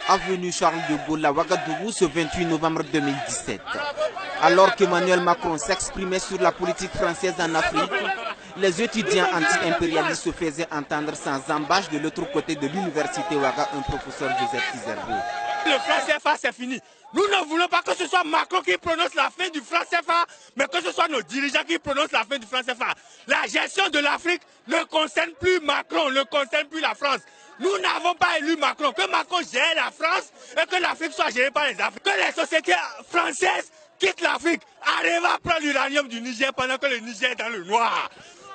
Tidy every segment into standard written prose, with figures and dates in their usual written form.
Avenue Charles de Gaulle à Ouagadougou ce 28 novembre 2017. Alors qu'Emmanuel Macron s'exprimait sur la politique française en Afrique, les étudiants anti-impérialistes se faisaient entendre sans embâche de l'autre côté de l'université Ouaga, un professeur Joseph Kizerbo. Le franc CFA, c'est fini. Nous ne voulons pas que ce soit Macron qui prononce la fin du franc CFA, mais que ce soit nos dirigeants qui prononcent la fin du franc CFA. La gestion de l'Afrique ne concerne plus Macron, ne concerne plus la France. Nous n'avons pas élu Macron. Que Macron gère la France et que l'Afrique soit gérée par les Africains. Que les sociétés françaises quittent l'Afrique, arrivent à prendre l'uranium du Niger pendant que le Niger est dans le noir.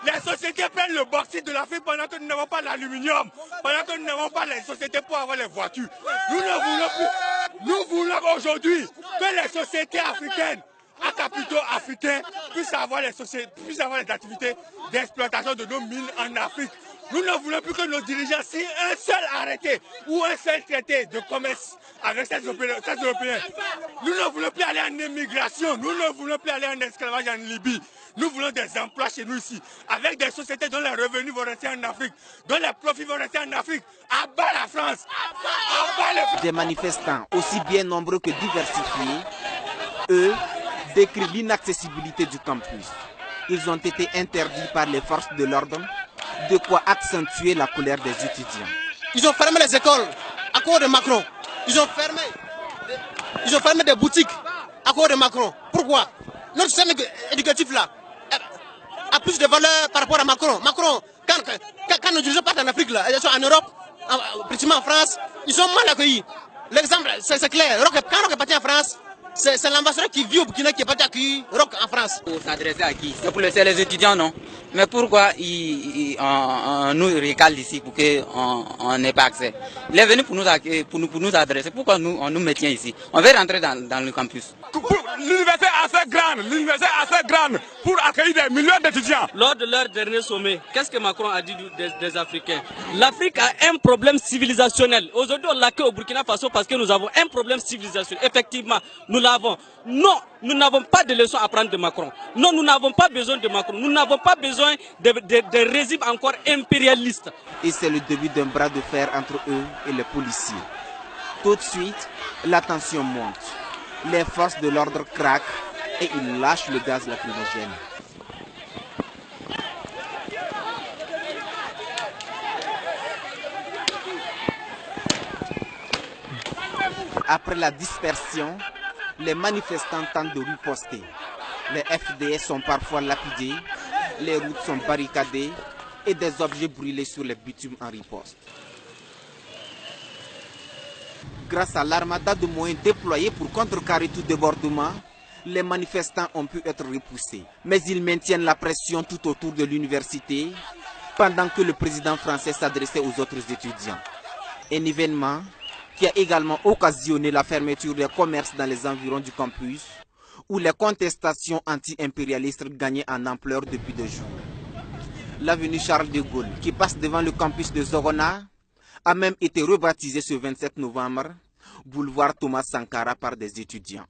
Les sociétés prennent le bauxite de l'Afrique pendant que nous n'avons pas l'aluminium, pendant que nous n'avons pas les sociétés pour avoir les voitures. Nous ne voulons plus. Nous voulons aujourd'hui que les sociétés africaines, à capitaux africains, puissent avoir les activités d'exploitation de nos mines en Afrique. Nous ne voulons plus que nos dirigeants signent un seul arrêté ou un seul traité de commerce avec ces Européens. Nous ne voulons plus aller en émigration, nous ne voulons plus aller en esclavage en Libye. Nous voulons des emplois chez nous ici, avec des sociétés dont les revenus vont rester en Afrique, dont les profits vont rester en Afrique. À bas la France, à bas le... Des manifestants aussi bien nombreux que diversifiés, eux, décrivent l'inaccessibilité du campus. Ils ont été interdits par les forces de l'ordre, de quoi accentuer la colère des étudiants. Ils ont fermé les écoles à cause de Macron. Ils ont fermé des boutiques à cause de Macron. Pourquoi? Notre système éducatif là a plus de valeur par rapport à Macron. Macron, quand nos dirigeants partent en Afrique, là, ils sont en Europe, pratiquement en France, ils sont mal accueillis. L'exemple, c'est clair. Quand Roch est parti en France, c'est l'ambassadeur qui vit au Burkina qui est parti accueillir Roch en France. Pour s'adresser à qui? C'est pour laisser les étudiants, non? Mais pourquoi on nous recale ici pour qu'on n'ait pas accès? Il est venu pour nous adresser. Pourquoi on nous maintient ici? On veut rentrer dans le campus. L'université est assez grande pour accueillir des millions d'étudiants. Lors de leur dernier sommet, qu'est-ce que Macron a dit des Africains? L'Afrique a un problème civilisationnel. Aujourd'hui, on l'accueille au Burkina Faso parce que nous avons un problème civilisationnel. Effectivement, nous l'avons. Non, nous n'avons pas de leçons à prendre de Macron. Non, nous n'avons pas besoin de Macron. Nous n'avons pas besoin de régimes encore impérialistes. Et c'est le début d'un bras de fer entre eux et les policiers. Tout de suite, la tension monte. Les forces de l'ordre craquent et ils lâchent le gaz lacrymogène. Après la dispersion, les manifestants tentent de riposter. Les FDS sont parfois lapidés, les routes sont barricadées et des objets brûlés sur les bitumes en riposte. Grâce à l'armada de moyens déployés pour contrecarrer tout débordement, les manifestants ont pu être repoussés. Mais ils maintiennent la pression tout autour de l'université pendant que le président français s'adressait aux autres étudiants. Un événement qui a également occasionné la fermeture des commerces dans les environs du campus, où les contestations anti-impérialistes gagnaient en ampleur depuis 2 jours. L'avenue Charles de Gaulle, qui passe devant le campus de Zorona, a même été rebaptisée ce 27 novembre, boulevard Thomas Sankara par des étudiants.